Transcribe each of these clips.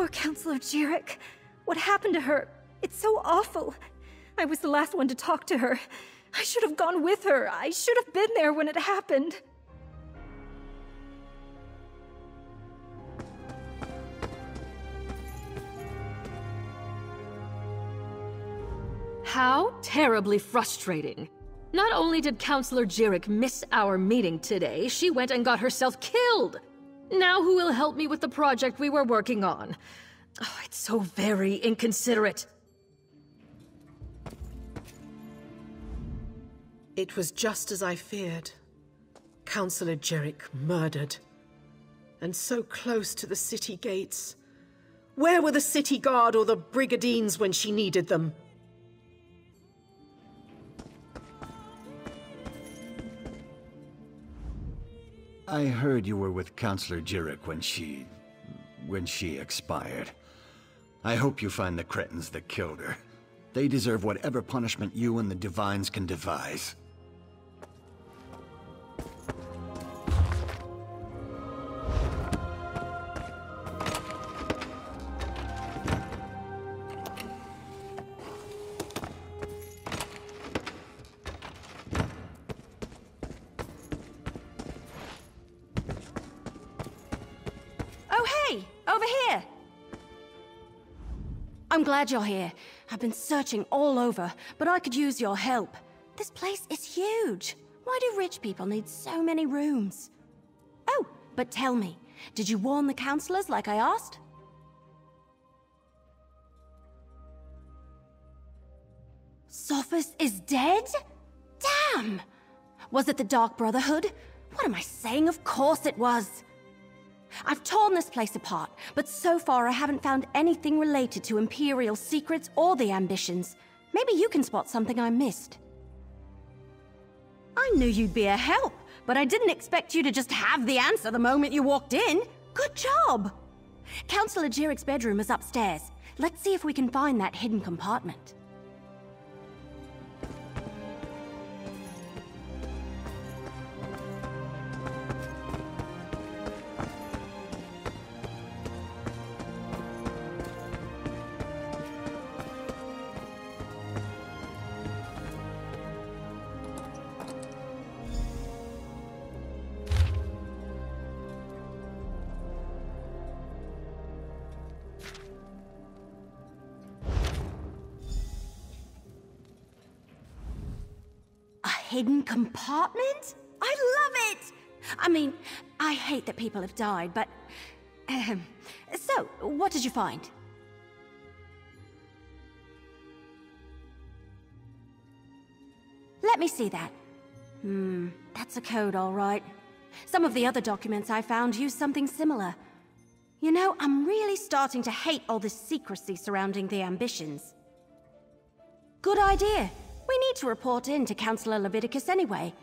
Poor Counselor Jarek. What happened to her? It's so awful. I was the last one to talk to her. I should have gone with her. I should have been there when it happened. How terribly frustrating. Not only did Counselor Jarek miss our meeting today, she went and got herself killed. Now who will help me with the project we were working on? Oh, it's so very inconsiderate. It was just as I feared. Counselor Jarek murdered. And so close to the city gates. Where were the city guard or the brigadines when she needed them? I heard you were with Counselor Jarek when she expired. I hope you find the cretins that killed her. They deserve whatever punishment you and the Divines can devise. I'm glad you're here. I've been searching all over, but I could use your help. This place is huge. Why do rich people need so many rooms? Oh, but tell me, did you warn the counselors like I asked? Sophus is dead? Damn! Was it the Dark Brotherhood? What am I saying? Of course it was! I've torn this place apart, but so far I haven't found anything related to Imperial secrets or the ambitions. Maybe you can spot something I missed. I knew you'd be a help, but I didn't expect you to just have the answer the moment you walked in. Good job! Counselor Jarek's bedroom is upstairs. Let's see if we can find that hidden compartment. Hidden compartment? I love it! I mean, I hate that people have died, but... So, what did you find? Let me see that. That's a code, all right. Some of the other documents I found use something similar. You know, I'm really starting to hate all this secrecy surrounding the ambitions. Good idea. We need to report in to Counselor Leviticus anyway.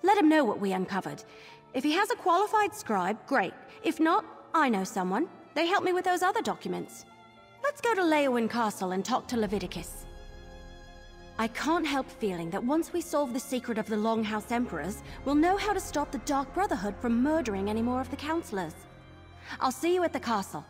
Let him know what we uncovered. If he has a qualified scribe, great. If not, I know someone. They helped me with those other documents. Let's go to Leyawiin Castle and talk to Leviticus. I can't help feeling that once we solve the secret of the Longhouse Emperors, we'll know how to stop the Dark Brotherhood from murdering any more of the counselors. I'll see you at the castle.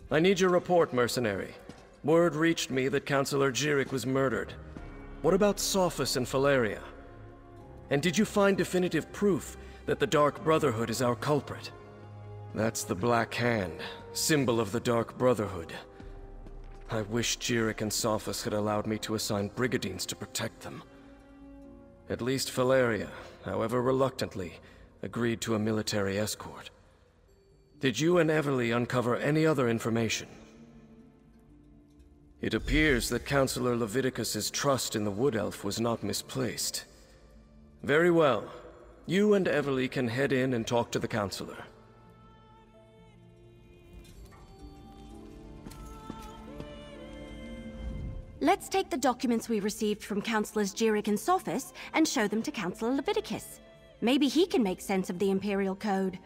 I need your report, mercenary. Word reached me that Councillor Jirik was murdered. What about Sophus and Valeria? And did you find definitive proof that the Dark Brotherhood is our culprit? That's the Black Hand, symbol of the Dark Brotherhood. I wish Jirik and Sophus had allowed me to assign Brigadines to protect them. At least Valeria, however reluctantly, agreed to a military escort. Did you and Everly uncover any other information? It appears that Councillor Leviticus's trust in the Wood Elf was not misplaced. Very well. You and Everly can head in and talk to the Councillor. Let's take the documents we received from Councillors Jirik and Sophus and show them to Councillor Leviticus. Maybe he can make sense of the Imperial Code.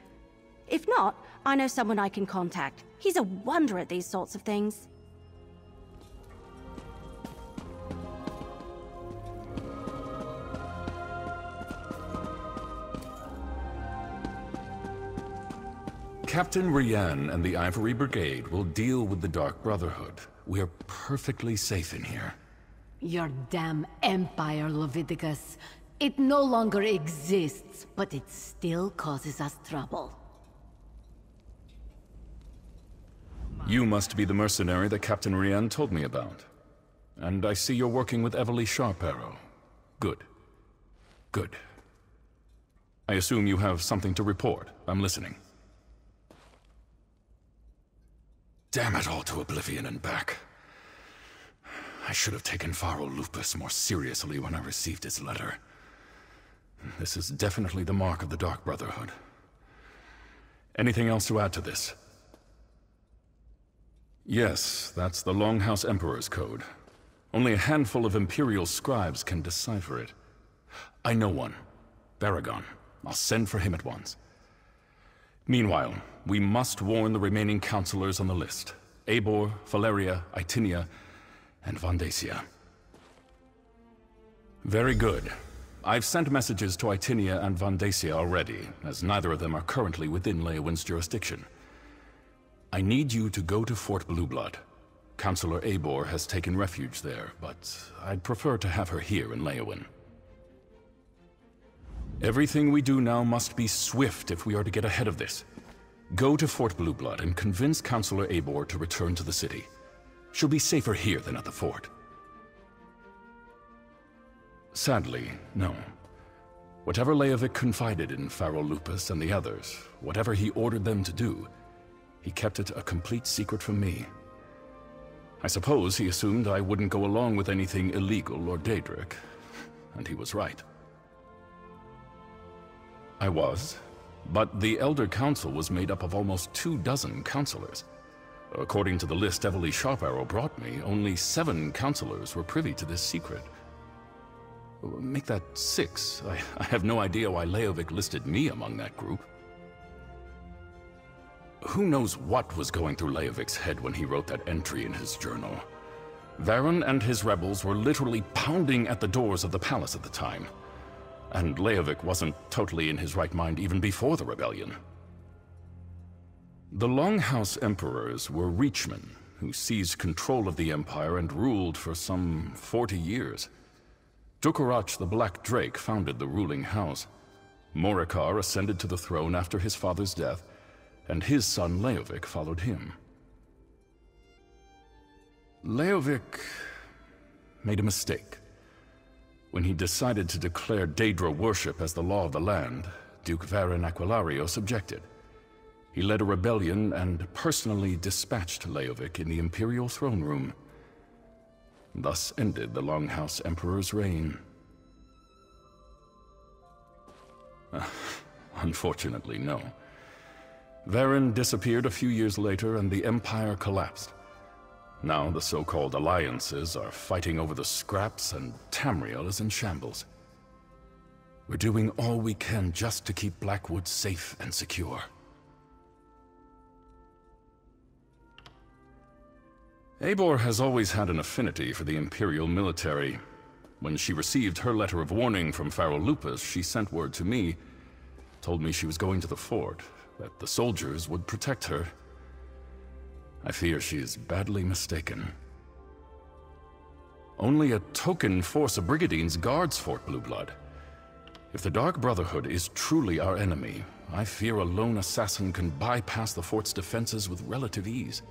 If not, I know someone I can contact. He's a wonder at these sorts of things. Captain Rian and the Ivory Brigade will deal with the Dark Brotherhood. We are perfectly safe in here. Your damn empire, Leviticus. It no longer exists, but it still causes us trouble. You must be the mercenary that Captain Rian told me about. And I see you're working with Everly Sharparrow. Good. Good. I assume you have something to report. I'm listening. Damn it all to oblivion and back. I should have taken Faro Lupus more seriously when I received his letter. This is definitely the mark of the Dark Brotherhood. Anything else to add to this? Yes, that's the Longhouse Emperor's code. Only a handful of Imperial scribes can decipher it. I know one. Baragon. I'll send for him at once. Meanwhile, we must warn the remaining councillors on the list. Eivor, Valeria, Itinia, and Vandacia. Very good. I've sent messages to Itinia and Vandacia already, as neither of them are currently within Leowin's jurisdiction. I need you to go to Fort Blueblood. Councillor Eivor has taken refuge there, but I'd prefer to have her here in Leowin. Everything we do now must be swift if we are to get ahead of this. Go to Fort Blueblood and convince Councillor Eivor to return to the city. She'll be safer here than at the fort. Sadly, no. Whatever Leovic confided in Faro Lupus and the others, whatever he ordered them to do, he kept it a complete secret from me. I suppose he assumed I wouldn't go along with anything illegal or Daedric, and he was right. I was, but the Elder Council was made up of almost 24 councillors. According to the list Everly Sharparrow brought me, only 7 councillors were privy to this secret. Make that 6. I have no idea why Leovic listed me among that group. Who knows what was going through Leovic's head when he wrote that entry in his journal? Varen and his rebels were literally pounding at the doors of the palace at the time. And Leovic wasn't totally in his right mind even before the rebellion. The Longhouse Emperors were Reachmen, who seized control of the Empire and ruled for some 40 years. Dukarach the Black Drake founded the ruling house. Morikar ascended to the throne after his father's death, and his son Leovic followed him. Leovic made a mistake. When he decided to declare Daedra worship as the law of the land, Duke Varen Aquilario objected. He led a rebellion and personally dispatched Leovic in the Imperial throne room. Thus ended the Longhouse Emperor's reign. Unfortunately, no. Varen disappeared a few years later and the Empire collapsed. Now the so-called alliances are fighting over the scraps and Tamriel is in shambles. We're doing all we can just to keep Blackwood safe and secure. Eivor has always had an affinity for the Imperial military. When she received her letter of warning from Faro Lupus, she sent word to me, told me she was going to the fort, that the soldiers would protect her. I fear she is badly mistaken. Only a token force of Brigadines guards Fort Blueblood. If the Dark Brotherhood is truly our enemy, I fear a lone assassin can bypass the fort's defenses with relative ease.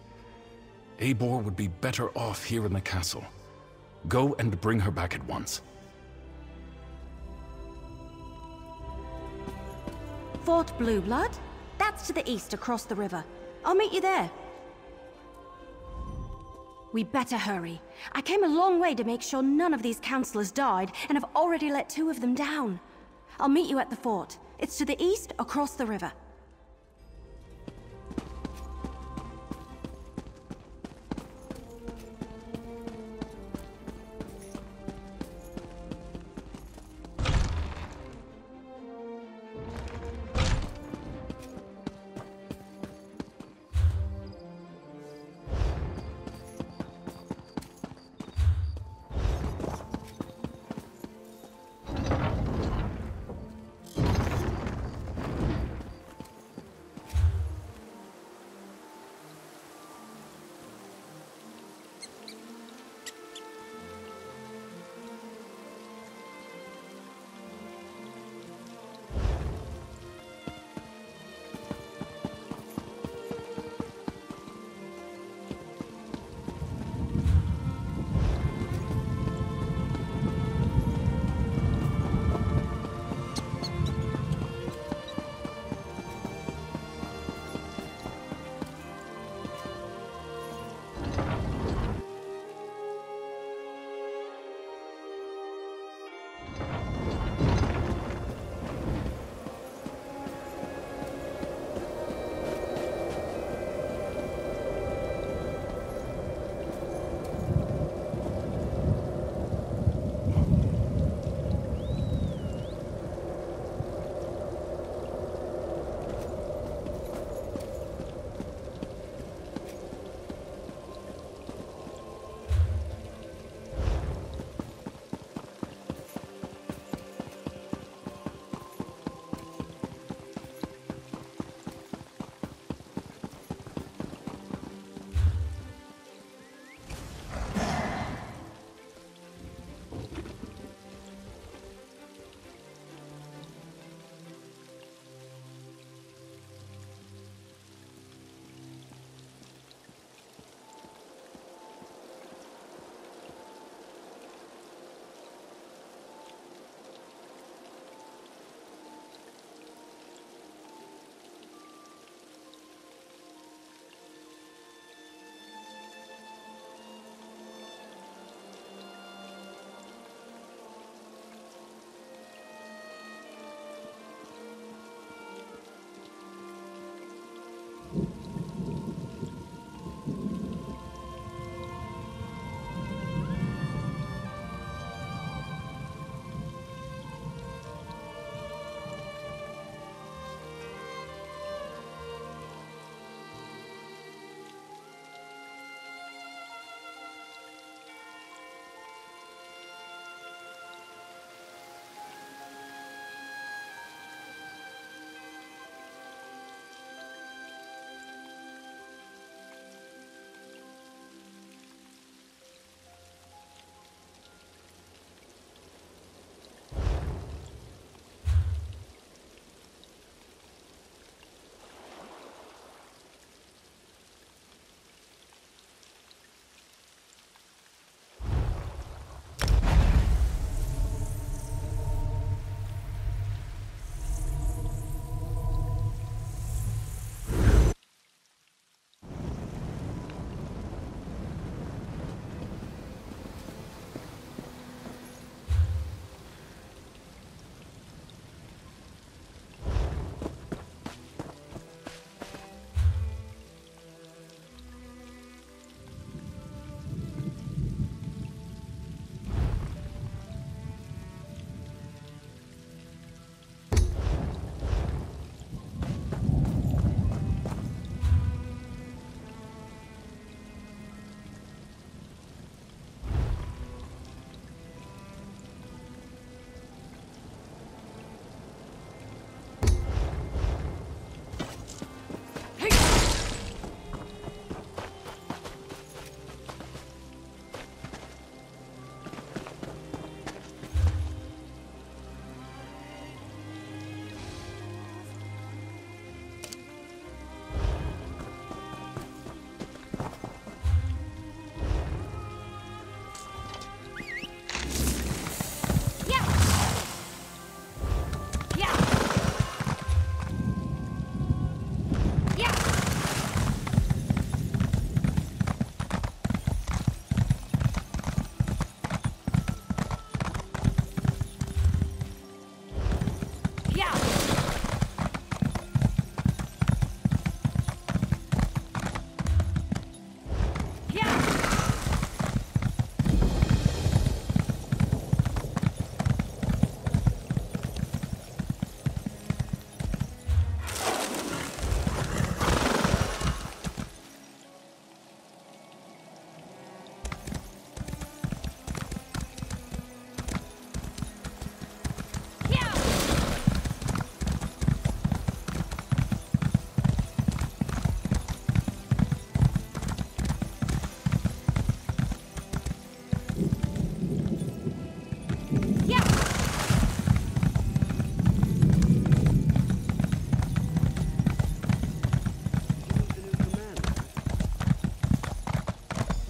Eivor would be better off here in the castle. Go and bring her back at once. Fort Blueblood? That's to the east across the river. I'll meet you there. We better hurry. I came a long way to make sure none of these counselors died, and have already let 2 of them down. I'll meet you at the fort. It's to the east across the river.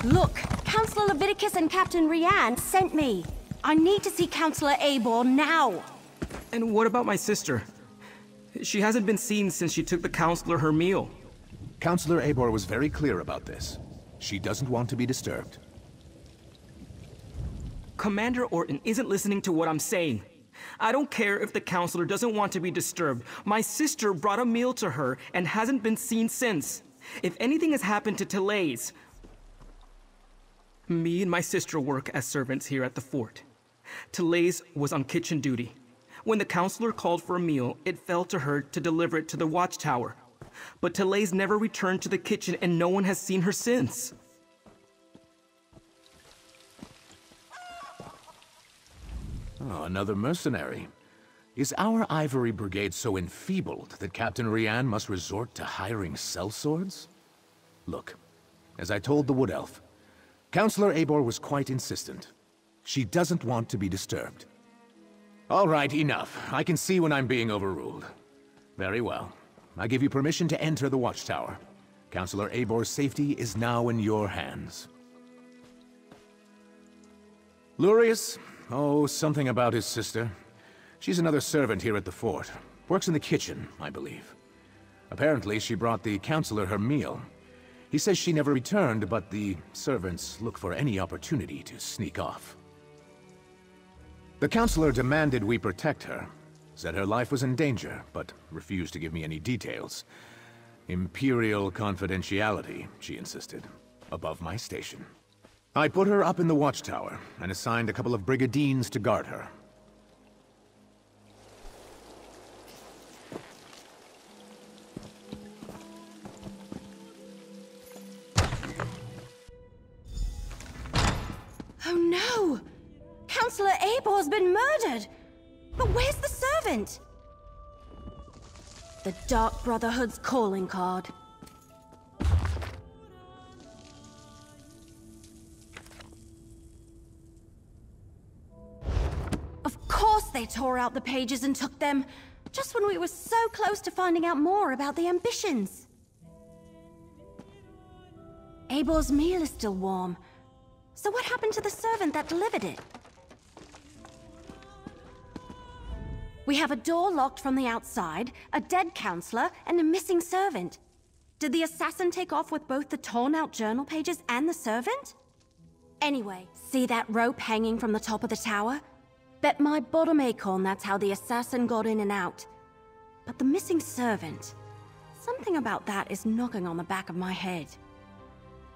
Look, Counselor Leviticus and Captain Rianne sent me. I need to see Counselor Eivor now. And what about my sister? She hasn't been seen since she took the Counselor her meal. Counselor Eivor was very clear about this. She doesn't want to be disturbed. Commander Orton isn't listening to what I'm saying. I don't care if the Counselor doesn't want to be disturbed. My sister brought a meal to her and hasn't been seen since. If anything has happened to Therese... Me and my sister work as servants here at the fort. Therese was on kitchen duty. When the Counselor called for a meal, it fell to her to deliver it to the watchtower. But Therese never returned to the kitchen and no one has seen her since. Oh, another mercenary. Is our Ivory Brigade so enfeebled that Captain Rianne must resort to hiring sellswords? Look, as I told the Wood Elf, Counselor Eivor was quite insistent. She doesn't want to be disturbed. All right, enough. I can see when I'm being overruled. Very well. I give you permission to enter the watchtower. Counselor Eivor's safety is now in your hands. Lurius? Oh, something about his sister. She's another servant here at the fort. Works in the kitchen, I believe. Apparently, she brought the Counselor her meal. He says she never returned, but the servants look for any opportunity to sneak off. The Counselor demanded we protect her. Said her life was in danger, but refused to give me any details. Imperial confidentiality, she insisted, above my station. I put her up in the watchtower, and assigned a couple of brigandines to guard her. Oh no! Counselor Eivor's been murdered! But where's the servant? The Dark Brotherhood's calling card. Of course they tore out the pages and took them, just when we were so close to finding out more about the ambitions. Eivor's meal is still warm. So what happened to the servant that delivered it? We have a door locked from the outside, a dead counselor, and a missing servant. Did the assassin take off with both the torn-out journal pages and the servant? Anyway, see that rope hanging from the top of the tower? Bet my bottom acorn that's how the assassin got in and out. But the missing servant... something about that is knocking on the back of my head.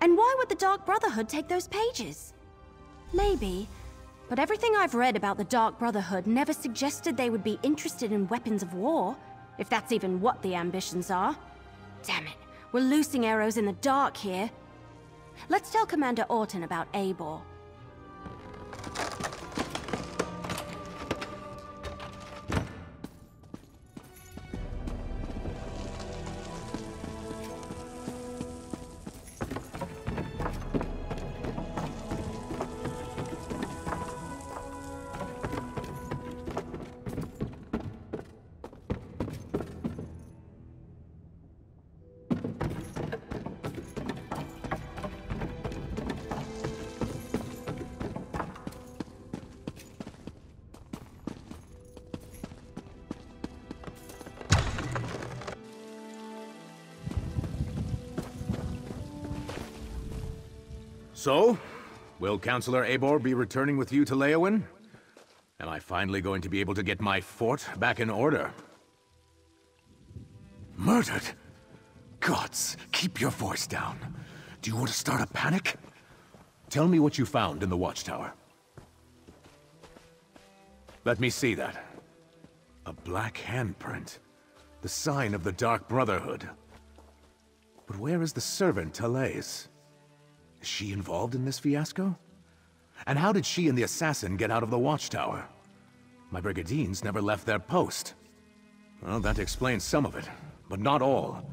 And why would the Dark Brotherhood take those pages? Maybe... but everything I've read about the Dark Brotherhood never suggested they would be interested in weapons of war, if that's even what the ambitions are. Damn it, we're loosing arrows in the dark here. Let's tell Commander Orton about Eivor. So, will Counselor Eivor be returning with you to Leyawiin? Am I finally going to be able to get my fort back in order? Murdered? Gods, keep your voice down. Do you want to start a panic? Tell me what you found in the watchtower. Let me see that. A black handprint. The sign of the Dark Brotherhood. But where is the servant, Therese? Is she involved in this fiasco? And how did she and the assassin get out of the watchtower? My brigandines never left their post. Well, that explains some of it, but not all.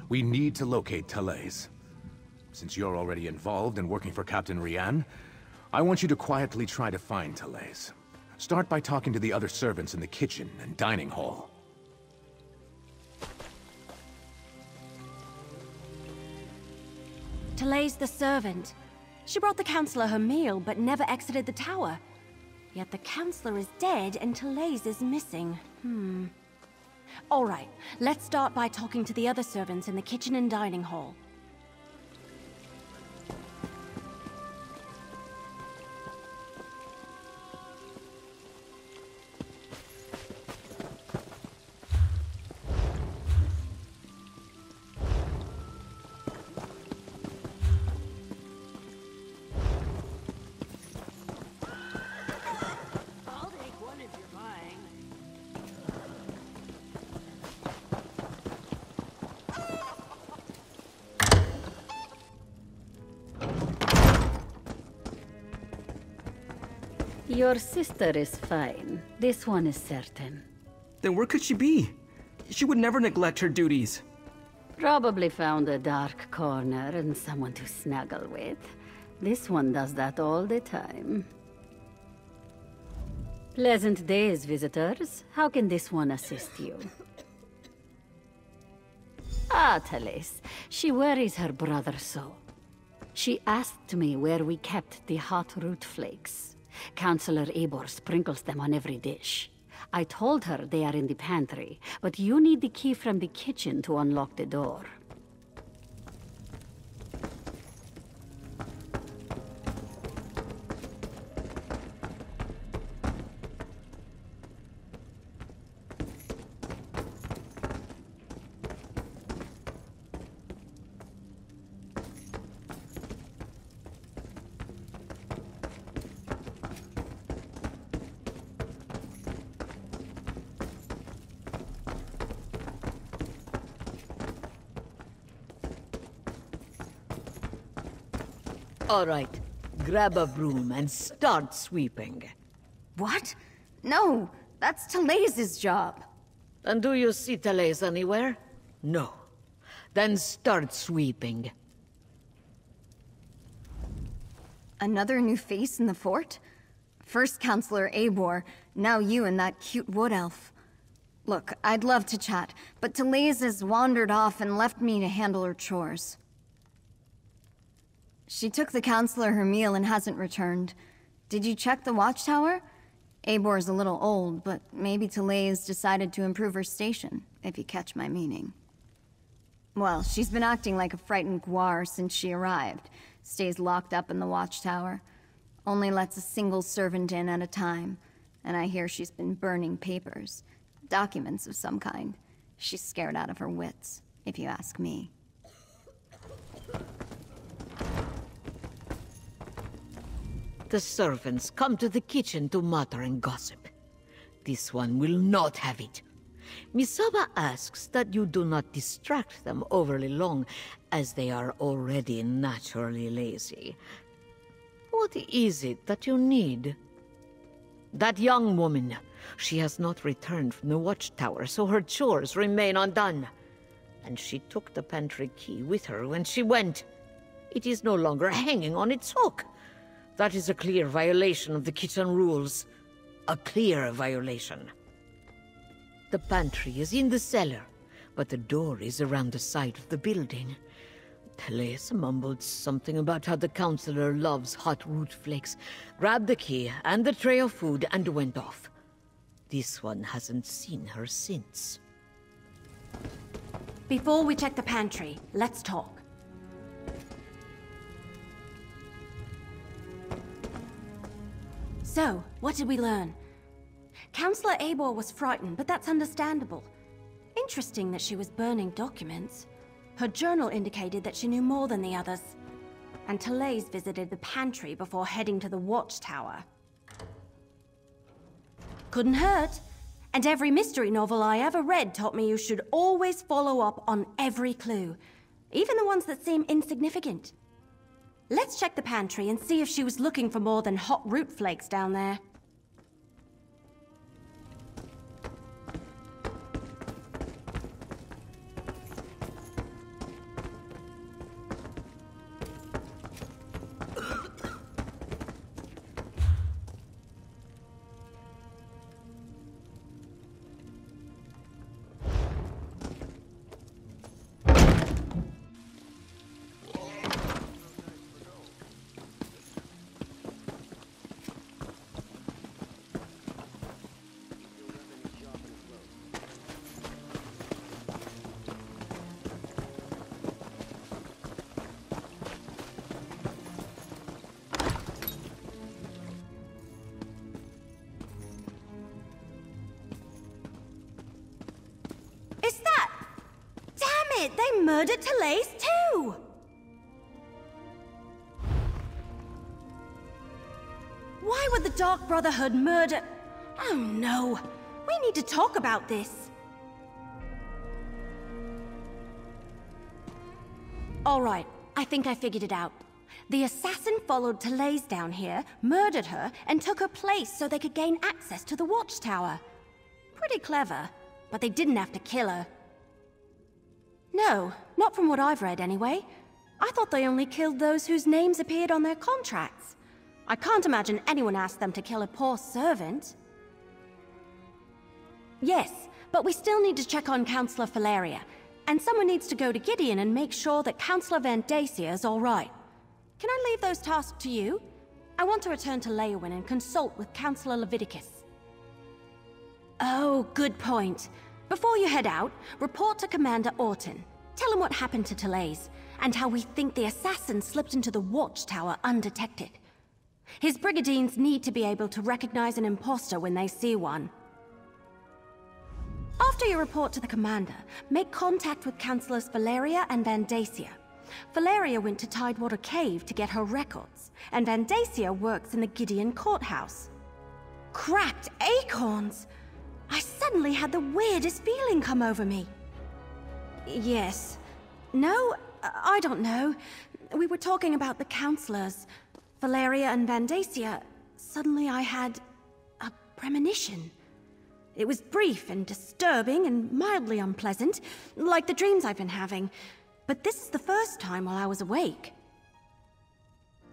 We need to locate Therese. Since you're already involved and working for Captain Rianne, I want you to quietly try to find Therese. Start by talking to the other servants in the kitchen and dining hall. Therese the servant. She brought the Counselor her meal, but never exited the tower. Yet the Counselor is dead and Therese is missing. All right, let's start by talking to the other servants in the kitchen and dining hall. Your sister is fine. This one is certain. Then where could she be? She would never neglect her duties. Probably found a dark corner and someone to snuggle with. This one does that all the time. Pleasant days, visitors. How can this one assist you? Ah, Therese. She worries her brother so. She asked me where we kept the hot root flakes. Counselor Eivor sprinkles them on every dish. I told her they are in the pantry, but you need the key from the kitchen to unlock the door. All right, grab a broom and start sweeping. What? No, that's Therese's job. And do you see Therese anywhere? No. Then start sweeping. Another new face in the fort? First Counselor Eivor, now you and that cute wood elf. Look, I'd love to chat, but Therese has wandered off and left me to handle her chores. She took the Counselor her meal and hasn't returned. Did you check the watchtower? Eivor's a little old, but maybe Therese decided to improve her station, if you catch my meaning. Well, she's been acting like a frightened guar since she arrived. Stays locked up in the watchtower. Only lets a single servant in at a time. And I hear she's been burning papers. Documents of some kind. She's scared out of her wits, if you ask me. The servants come to the kitchen to mutter and gossip. This one will not have it. Misaba asks that you do not distract them overly long, as they are already naturally lazy. What is it that you need? That young woman. She has not returned from the watchtower, so her chores remain undone. And she took the pantry key with her when she went. It is no longer hanging on its hook. That is a clear violation of the kitchen rules. A clear violation. The pantry is in the cellar, but the door is around the side of the building. Therese mumbled something about how the Counselor loves hot root flakes, grabbed the key and the tray of food and went off. This one hasn't seen her since. Before we check the pantry, let's talk. So, what did we learn? Counselor Eivor was frightened, but that's understandable. Interesting that she was burning documents. Her journal indicated that she knew more than the others. And Therese visited the pantry before heading to the watchtower. Couldn't hurt. And every mystery novel I ever read taught me you should always follow up on every clue, even the ones that seem insignificant. Let's check the pantry and see if she was looking for more than hot root flakes down there. murdered Talais too! Why would the Dark Brotherhood murder... Oh no! We need to talk about this! Alright, I think I figured it out. The assassin followed Talais down here, murdered her, and took her place so they could gain access to the Watchtower. Pretty clever, but they didn't have to kill her. No, not from what I've read anyway. I thought they only killed those whose names appeared on their contracts. I can't imagine anyone asked them to kill a poor servant. Yes, but we still need to check on Councillor Valeria, and someone needs to go to Gideon and make sure that Councillor Van Dacia is all right. Can I leave those tasks to you? I want to return to Leyawiin and consult with Councillor Leviticus. Oh, good point. Before you head out, report to Commander Orton. Tell him what happened to Talais, and how we think the assassin slipped into the Watchtower undetected. His Brigadines need to be able to recognize an imposter when they see one. After you report to the Commander, make contact with Councillors Valeria and Van Dacia. Valeria went to Tidewater Cave to get her records, and Van Dacia works in the Gideon Courthouse. Cracked acorns! I suddenly had the weirdest feeling come over me. Yes. No, I don't know. We were talking about the counselors, Valeria and Van Dacia. Suddenly I had a premonition. It was brief and disturbing and mildly unpleasant, like the dreams I've been having. But this is the first time while I was awake.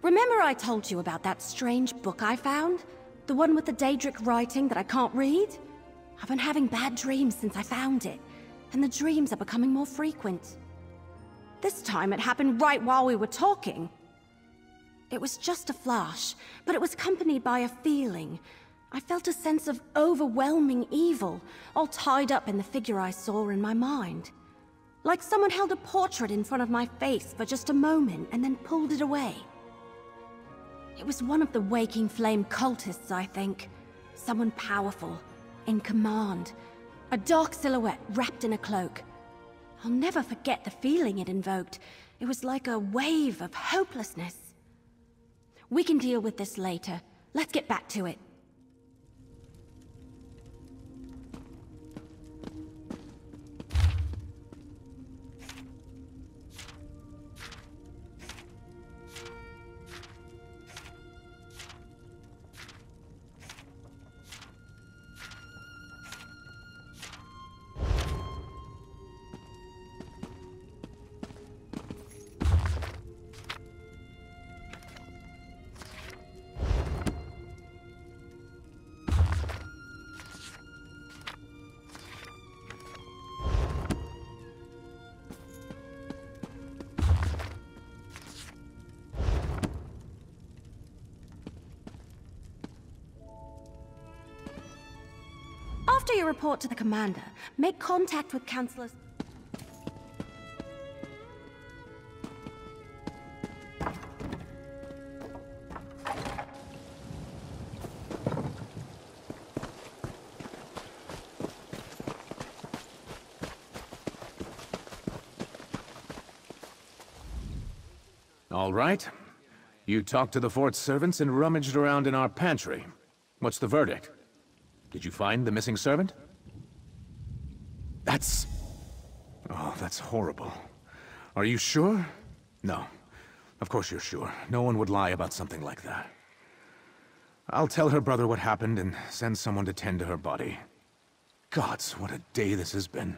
Remember I told you about that strange book I found? The one with the Daedric writing that I can't read? I've been having bad dreams since I found it, and the dreams are becoming more frequent. This time it happened right while we were talking. It was just a flash, but it was accompanied by a feeling. I felt a sense of overwhelming evil, all tied up in the figure I saw in my mind. Like someone held a portrait in front of my face for just a moment and then pulled it away. It was one of the Waking Flame cultists, I think. Someone powerful, in command. A dark silhouette wrapped in a cloak. I'll never forget the feeling it invoked. It was like a wave of hopelessness. We can deal with this later. Let's get back to it. After you report to the Commander, make contact with Councillors... All right. You talked to the fort's servants and rummaged around in our pantry. What's the verdict? Did you find the missing servant? That's... Oh, that's horrible. Are you sure? No. Of course you're sure. No one would lie about something like that. I'll tell her brother what happened and send someone to tend to her body. Gods, what a day this has been.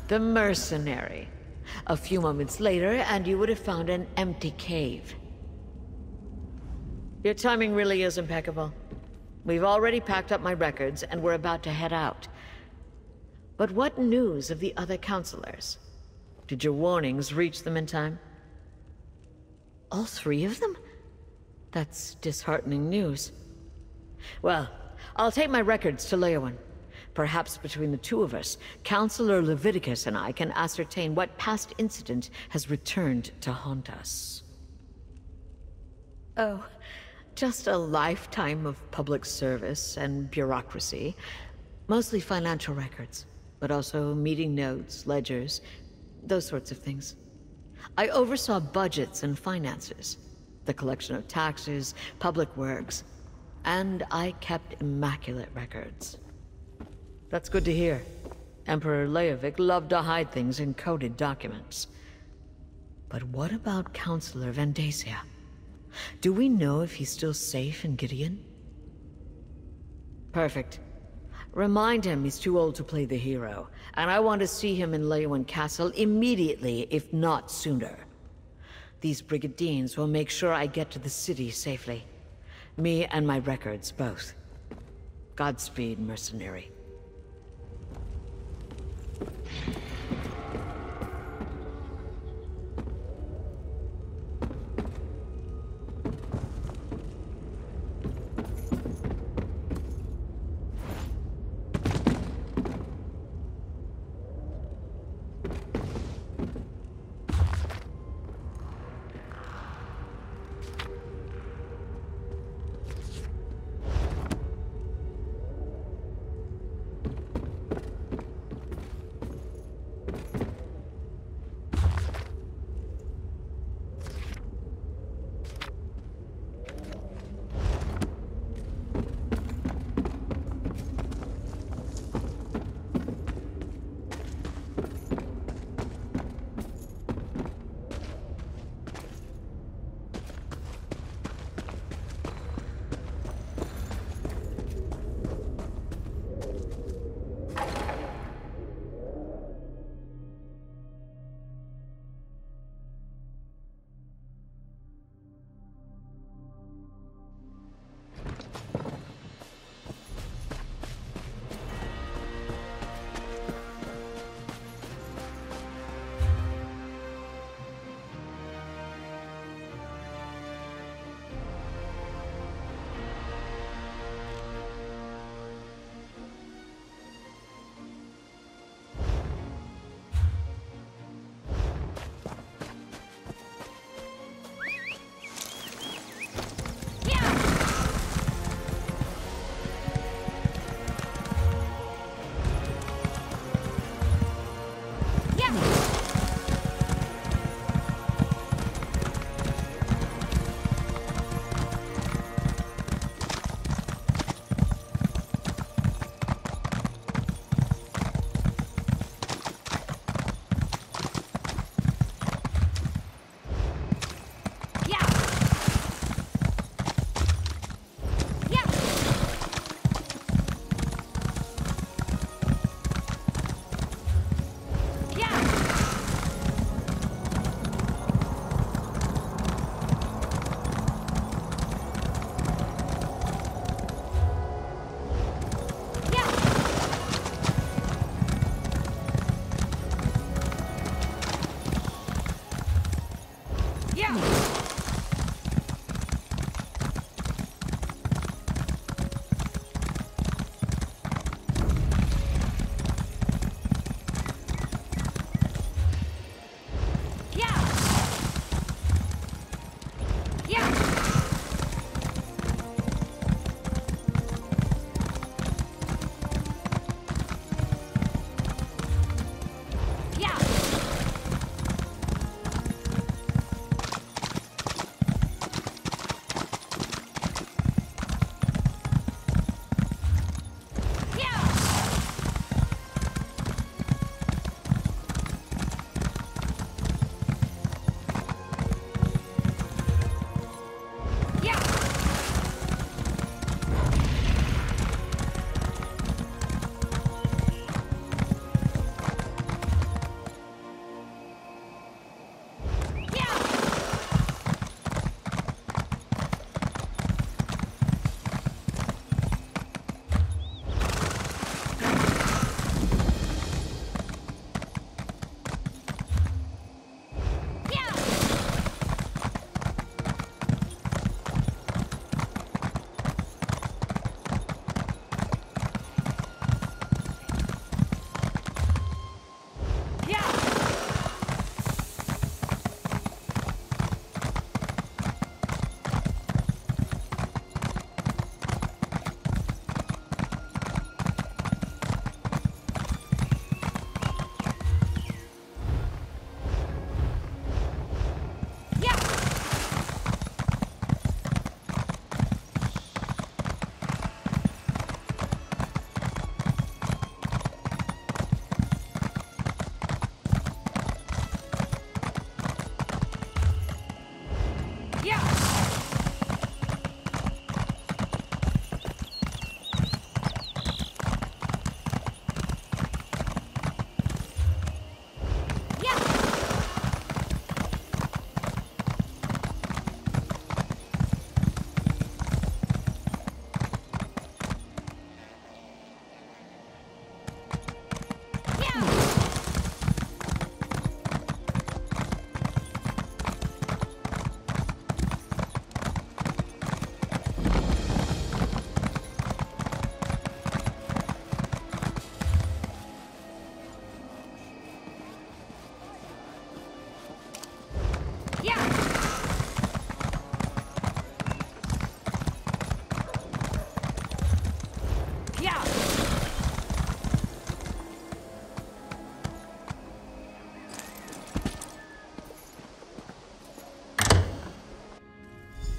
The mercenary. A few moments later, and you would have found an empty cave. Your timing really is impeccable. We've already packed up my records, and we're about to head out. But what news of the other counselors? Did your warnings reach them in time? All 3 of them? That's disheartening news. Well, I'll take my records to Leowen. Perhaps between the 2 of us, Counselor Leviticus and I can ascertain what past incident has returned to haunt us. Oh, just a lifetime of public service and bureaucracy. Mostly financial records, but also meeting notes, ledgers, those sorts of things. I oversaw budgets and finances, the collection of taxes, public works, and I kept immaculate records. That's good to hear. Emperor Leovic loved to hide things in coded documents. But what about Counselor Vandacia? Do we know if he's still safe in Gideon? Perfect. Remind him he's too old to play the hero, and I want to see him in Leowen Castle immediately, if not sooner. These Brigadines will make sure I get to the city safely. Me and my records, both. Godspeed, mercenary.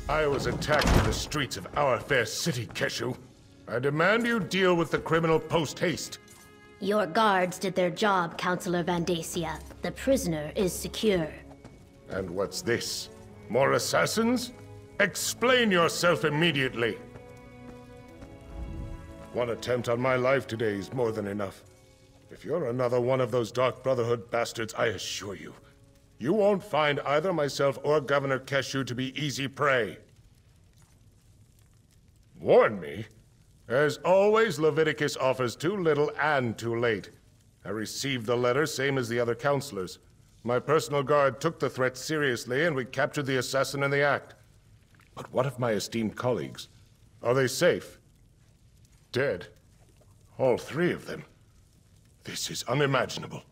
I was attacked in the streets of our fair city, Keshu. I demand you deal with the criminal post-haste. Your guards did their job, Counselor Vandacia. The prisoner is secure. And what's this? More assassins? Explain yourself immediately! One attempt on my life today is more than enough. If you're another one of those Dark Brotherhood bastards, I assure you, you won't find either myself or Governor Keshu to be easy prey. Warn me? As always, Leviticus offers too little and too late. I received the letter, same as the other counselors. My personal guard took the threat seriously, and we captured the assassin in the act. But what of my esteemed colleagues? Are they safe? Dead? All three of them? This is unimaginable.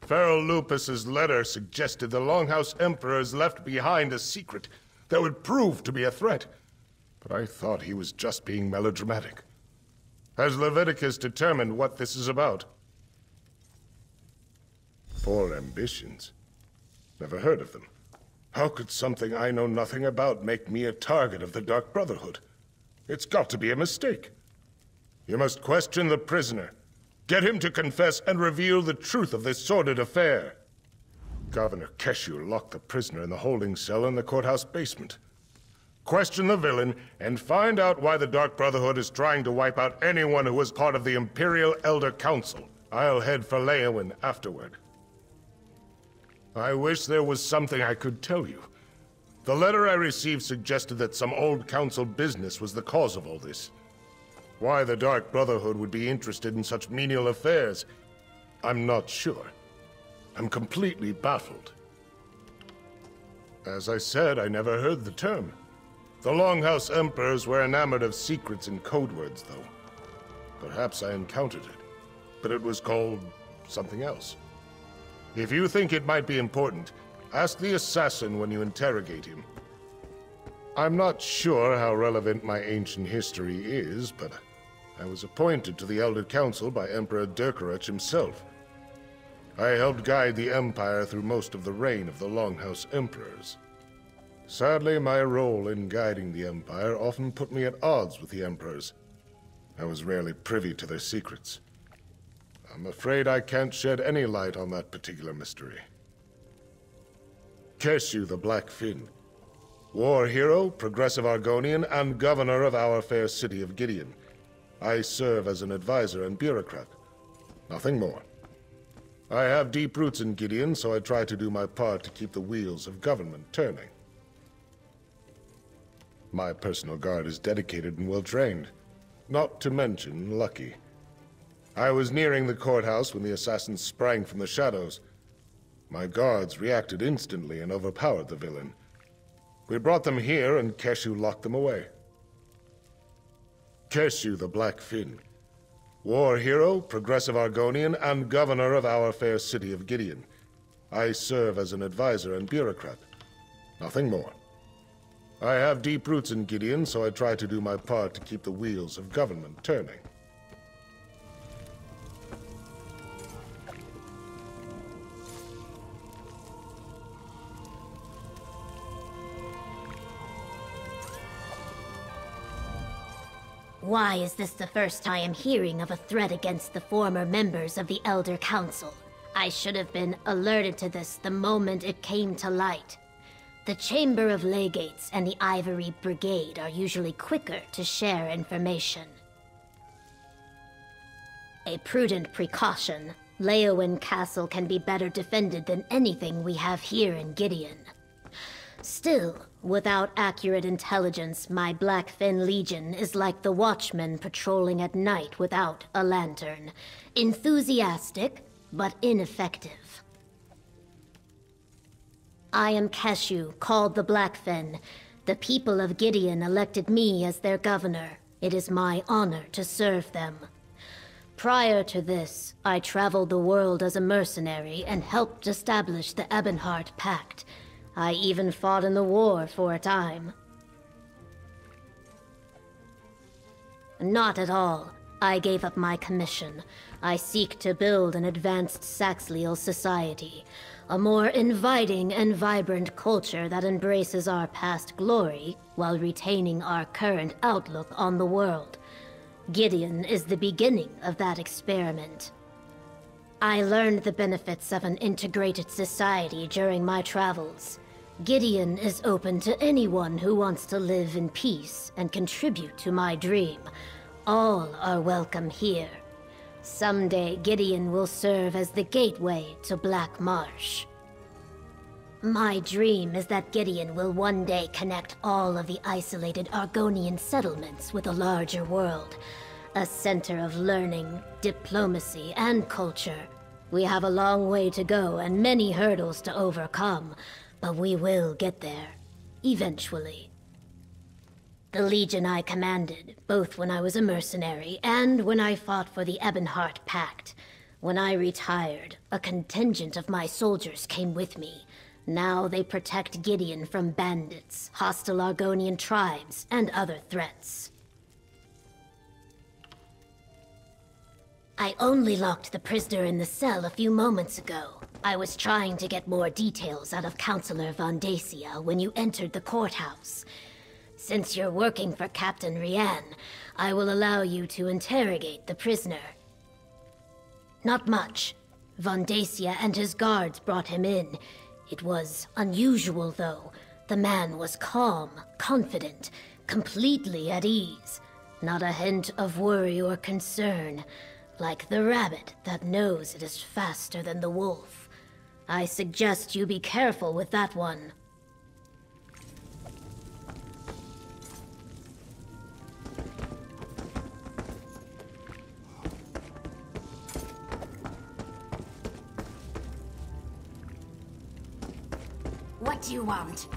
Pharaoh Lupus's letter suggested the Longhouse Emperors left behind a secret that would prove to be a threat. But I thought he was just being melodramatic. Has Leviticus determined what this is about? Poor ambitions. Never heard of them. How could something I know nothing about make me a target of the Dark Brotherhood? It's got to be a mistake. You must question the prisoner. Get him to confess and reveal the truth of this sordid affair. Governor Keshu locked the prisoner in the holding cell in the courthouse basement. Question the villain, and find out why the Dark Brotherhood is trying to wipe out anyone who was part of the Imperial Elder Council. I'll head for Leyawiin afterward. I wish there was something I could tell you. The letter I received suggested that some old council business was the cause of all this. Why the Dark Brotherhood would be interested in such menial affairs, I'm not sure. I'm completely baffled. As I said, I never heard the term. The Longhouse Emperors were enamored of secrets and code words, though. Perhaps I encountered it, but it was called something else. If you think it might be important, ask the assassin when you interrogate him. I'm not sure how relevant my ancient history is, but I was appointed to the Elder Council by Emperor Durkarach himself. I helped guide the Empire through most of the reign of the Longhouse Emperors. Sadly, my role in guiding the Empire often put me at odds with the Emperors. I was rarely privy to their secrets. I'm afraid I can't shed any light on that particular mystery. Keshu the Black Fin. War hero, progressive Argonian, and governor of our fair city of Gideon. I serve as an advisor and bureaucrat. Nothing more. I have deep roots in Gideon, so I try to do my part to keep the wheels of government turning. My personal guard is dedicated and well-trained. Not to mention lucky. I was nearing the courthouse when the assassins sprang from the shadows. My guards reacted instantly and overpowered the villain. We brought them here, and Keshu locked them away. Keshu the Black Fin. War hero, progressive Argonian, and governor of our fair city of Gideon. I serve as an advisor and bureaucrat. Nothing more. I have deep roots in Gideon, so I try to do my part to keep the wheels of government turning. Why is this the first I am hearing of a threat against the former members of the Elder Council? I should have been alerted to this the moment it came to light. The Chamber of Legates and the Ivory Brigade are usually quicker to share information. A prudent precaution. Leyawiin Castle can be better defended than anything we have here in Gideon. Still, without accurate intelligence, my Blackfin Legion is like the watchmen patrolling at night without a lantern. Enthusiastic, but ineffective. I am Keshu, called the Blackfin. The people of Gideon elected me as their governor. It is my honor to serve them. Prior to this, I traveled the world as a mercenary and helped establish the Ebonheart Pact. I even fought in the war for a time. Not at all. I gave up my commission. I seek to build an advanced Saxhleel society. A more inviting and vibrant culture that embraces our past glory while retaining our current outlook on the world. Gideon is the beginning of that experiment. I learned the benefits of an integrated society during my travels. Gideon is open to anyone who wants to live in peace and contribute to my dream. All are welcome here. Someday, Gideon will serve as the gateway to Black Marsh. My dream is that Gideon will one day connect all of the isolated Argonian settlements with a larger world. A center of learning, diplomacy, and culture. We have a long way to go and many hurdles to overcome, but we will get there. Eventually. The Legion I commanded, both when I was a mercenary and when I fought for the Ebonheart Pact. When I retired, a contingent of my soldiers came with me. Now they protect Gideon from bandits, hostile Argonian tribes, and other threats. I only locked the prisoner in the cell a few moments ago. I was trying to get more details out of Counselor Von Dacia when you entered the courthouse. Since you're working for Captain Rianne, I will allow you to interrogate the prisoner. Not much. Von Dacia and his guards brought him in. It was unusual, though. The man was calm, confident, completely at ease. Not a hint of worry or concern. Like the rabbit that knows it is faster than the wolf. I suggest you be careful with that one. What do you want?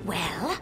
Well?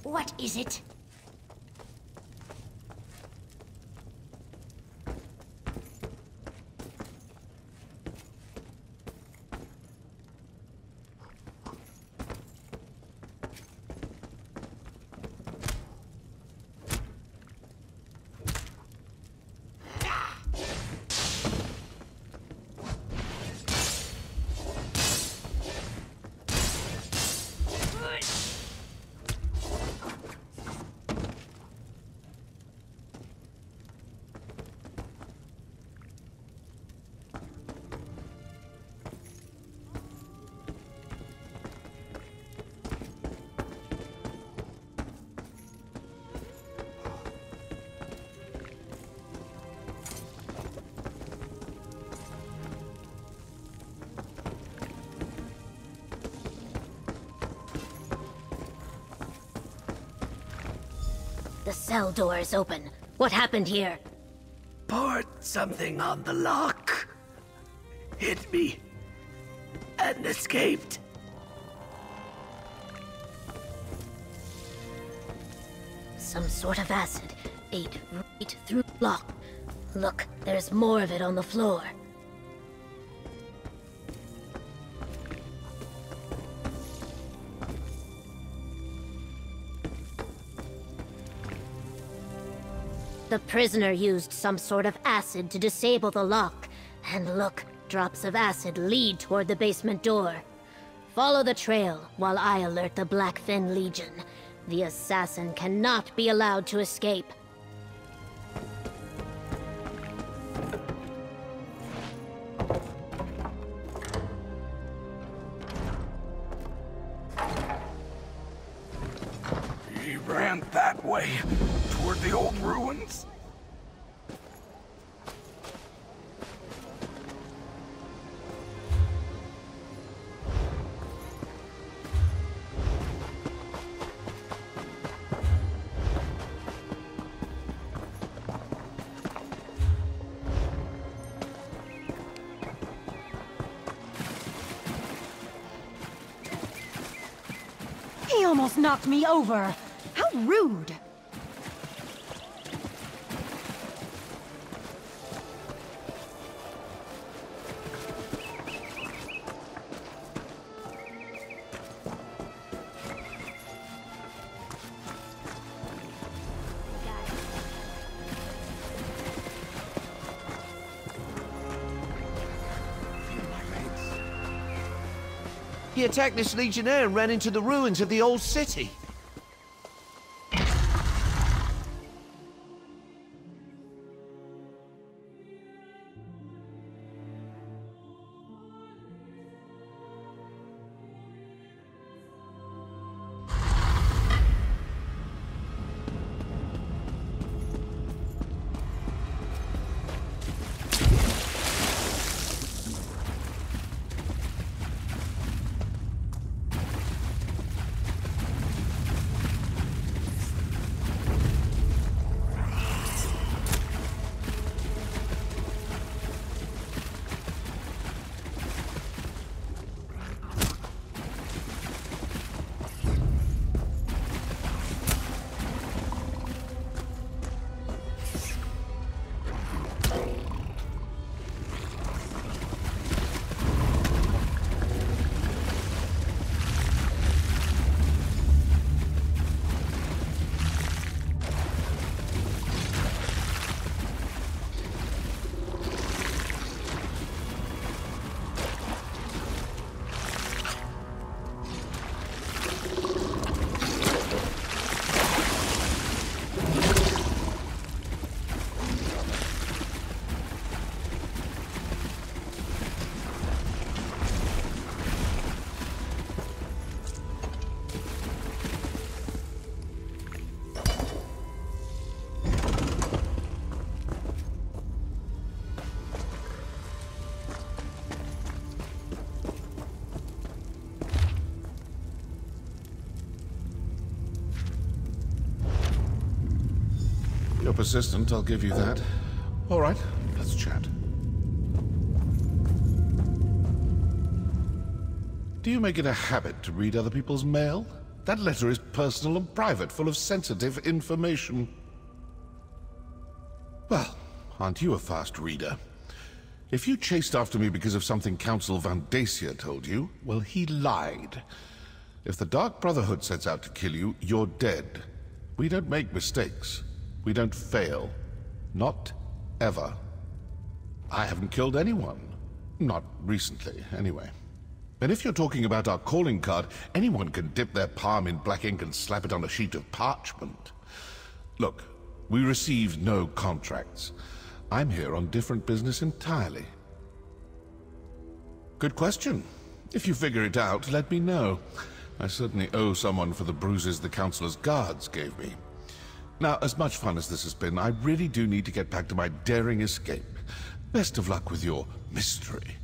What is it? The cell door is open. What happened here? Poured something on the lock. Hit me. And escaped. Some sort of acid ate right through the lock. Look, there's more of it on the floor. The prisoner used some sort of acid to disable the lock. And look, drops of acid lead toward the basement door. Follow the trail while I alert the Blackfin Legion. The assassin cannot be allowed to escape. He ran that way, toward the old ruins. He almost knocked me over. How rude! He attacked this Legionnaire and ran into the ruins of the old city. You're persistent, I'll give you that. All right, let's chat. Do you make it a habit to read other people's mail? That letter is personal and private, full of sensitive information. Well, aren't you a fast reader? If you chased after me because of something Council Van Dacia told you, well, he lied. If the Dark Brotherhood sets out to kill you, you're dead. We don't make mistakes. We don't fail. Not ever. I haven't killed anyone. Not recently, anyway. And if you're talking about our calling card, anyone can dip their palm in black ink and slap it on a sheet of parchment. Look, we receive no contracts. I'm here on different business entirely. Good question. If you figure it out, let me know. I certainly owe someone for the bruises the Councilor's guards gave me. Now, as much fun as this has been, I really do need to get back to my daring escape. Best of luck with your mystery.